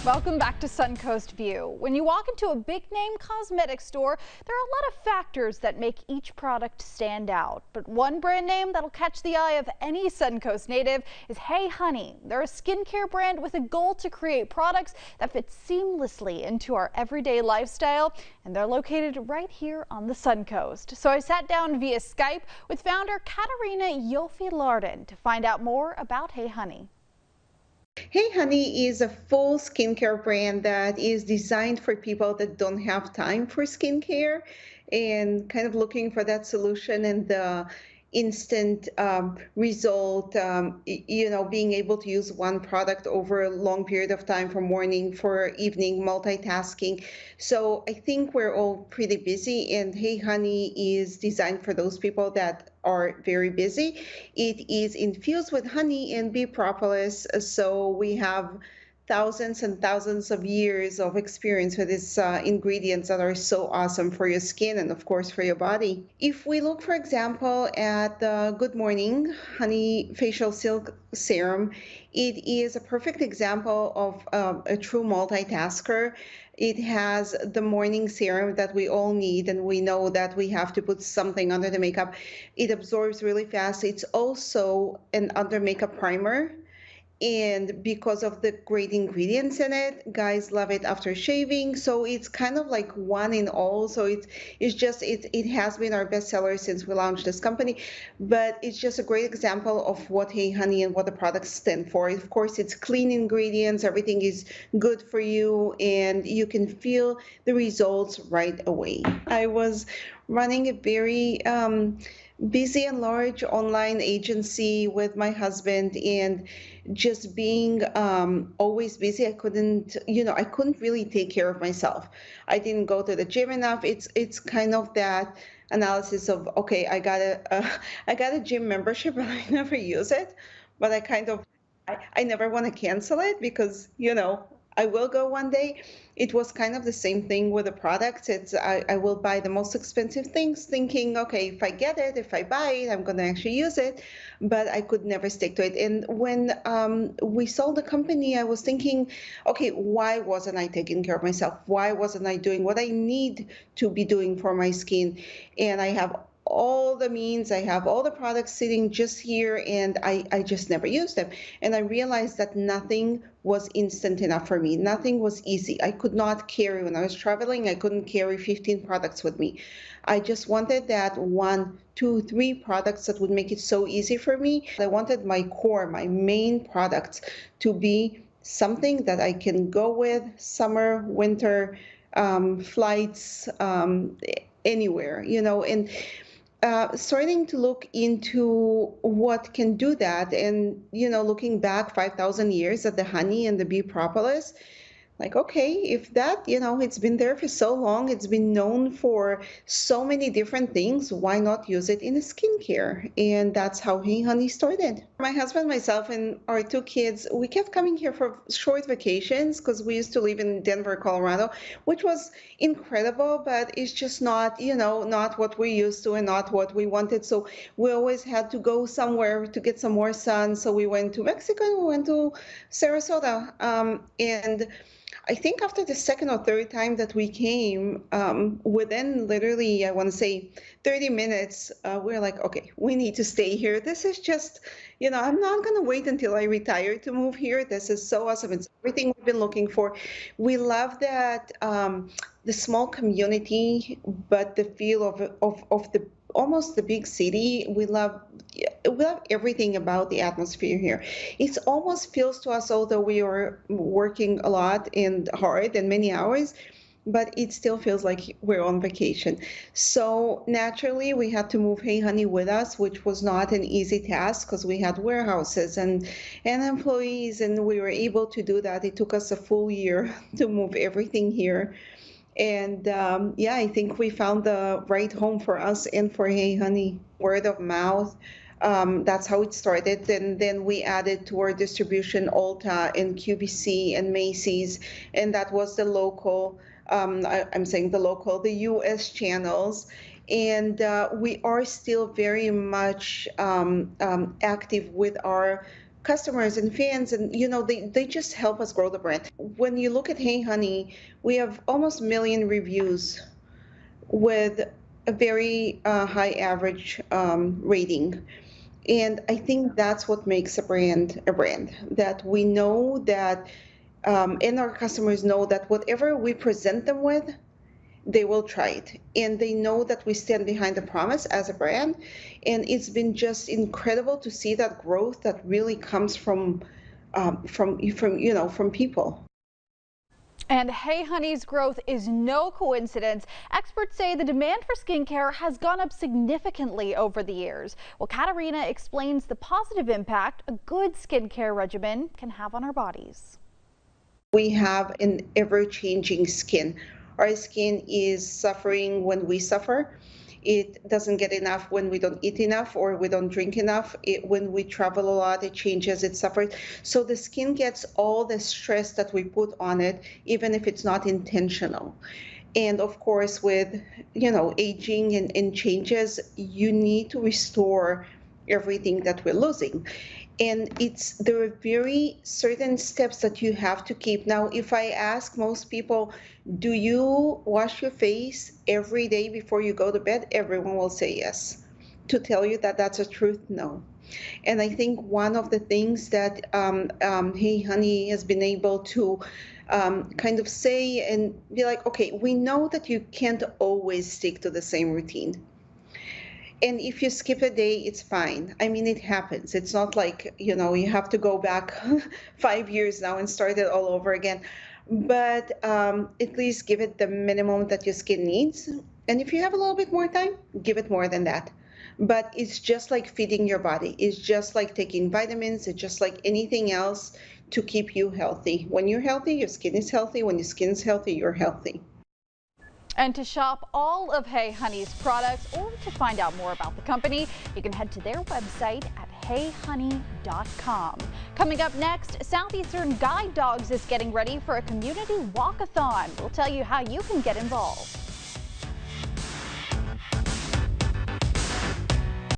Welcome back to Suncoast View. When you walk into a big name cosmetic store, there are a lot of factors that make each product stand out. But one brand name that'll catch the eye of any Suncoast native is Hey Honey. They're a skincare brand with a goal to create products that fit seamlessly into our everyday lifestyle, and they're located right here on the Suncoast. So I sat down via Skype with founder Katarina Yofi-Larden to find out more about Hey Honey. Hey Honey is a full skincare brand that is designed for people that don't have time for skincare and kind of looking for that solution and the instant result, being able to use one product over a long period of time for morning, for evening, multitasking. So I think we're all pretty busy, and Hey Honey is designed for those people that are very busy. It is infused with honey and bee propolis, so we have thousands and thousands of years of experience with these ingredients that are so awesome for your skin and, of course, for your body. If we look, for example, at the Good Morning Honey Facial Silk Serum, it is a perfect example of a true multitasker. It has the morning serum that we all need, and we know that we have to put something under the makeup. It absorbs really fast. It's also an under makeup primer, and because of the great ingredients in it, guys love it after shaving. So it's kind of like one in all. So it has been our bestseller since we launched this company, but it's just a great example of what Hey Honey and what the products stand for. Of course, it's clean ingredients, everything is good for you, and you can feel the results right away. I was running a very busy and large online agency with my husband, and just being always busy, I couldn't really take care of myself. I didn't go to the gym enough. It's kind of that analysis of, okay, I got a gym membership, but I never use it. But I never want to cancel it because I will go one day. It was kind of the same thing with the products. I will buy the most expensive things thinking, okay, if I get it, if I buy it, I'm going to actually use it, but I could never stick to it. And when we sold the company, I was thinking, okay, why wasn't I taking care of myself? Why wasn't I doing what I need to be doing for my skin? And I have all the means, I have all the products sitting just here, and I just never used them. And I realized that nothing was instant enough for me. Nothing was easy. I could not carry, when I was traveling, I couldn't carry 15 products with me. I just wanted that one, two, three products that would make it so easy for me. I wanted my core, my main products to be something that I can go with summer, winter, flights, anywhere, and starting to look into what can do that, and looking back 5,000 years at the honey and the bee propolis, like, okay, if that, it's been there for so long, it's been known for so many different things, why not use it in a skincare? And that's how Hey Honey started. My husband, myself, and our two kids, we kept coming here for short vacations because we used to live in Denver, Colorado, which was incredible, but it's just not, not what we're used to and not what we wanted. So we always had to go somewhere to get some more sun. So we went to Mexico and we went to Sarasota. And I think after the second or third time that we came, within literally, I want to say 30 minutes, we're like, okay, we need to stay here. This is just, I'm not going to wait until I retire to move here. This is so awesome. It's everything we've been looking for. We love that the small community, but the feel of the almost the big city. We love everything about the atmosphere here. It almost feels to us, although we are working a lot and hard and many hours, but it still feels like we're on vacation. So naturally, we had to move Hey Honey with us, which was not an easy task because we had warehouses and employees, and we were able to do that. It took us a full year to move everything here. And yeah, I think we found the right home for us and for Hey Honey. Word of mouth. That's how it started. And then we added to our distribution Ulta and QVC and Macy's, and that was the local. I'm saying the local, the U.S. channels. And we are still very much active with our customers and fans, and they just help us grow the brand. When you look at Hey Honey, we have almost 1 million reviews with a very high average rating. And I think that's what makes a brand, that we know that, and our customers know that whatever we present them with, they will try it. And they know that we stand behind the promise as a brand. And it's been just incredible to see that growth that really comes from people. And Hey Honey's growth is no coincidence. Experts say the demand for skincare has gone up significantly over the years. Well, Katarina explains the positive impact a good skincare regimen can have on our bodies. We have an ever-changing skin. Our skin is suffering when we suffer. It doesn't get enough when we don't eat enough or we don't drink enough. When we travel a lot, it changes, it suffers. So the skin gets all the stress that we put on it, even if it's not intentional. And of course, with aging and changes, you need to restore everything that we're losing. And there are very certain steps that you have to keep. Now, if I ask most people, do you wash your face every day before you go to bed? Everyone will say yes. To tell you that that's a truth, no. And I think one of the things that Hey Honey has been able to kind of say and be like, okay, we know that you can't always stick to the same routine. And if you skip a day, it's fine. I mean, it happens. It's not like, you have to go back 5 years now and start it all over again. But at least give it the minimum that your skin needs. And if you have a little bit more time, give it more than that. But it's just like feeding your body. It's just like taking vitamins. It's just like anything else to keep you healthy. When you're healthy, your skin is healthy. When your skin's healthy, you're healthy. And to shop all of Hey Honey's products or to find out more about the company, you can head to their website at heyhoney.com. Coming up next, Southeastern Guide Dogs is getting ready for a community walkathon. We'll tell you how you can get involved.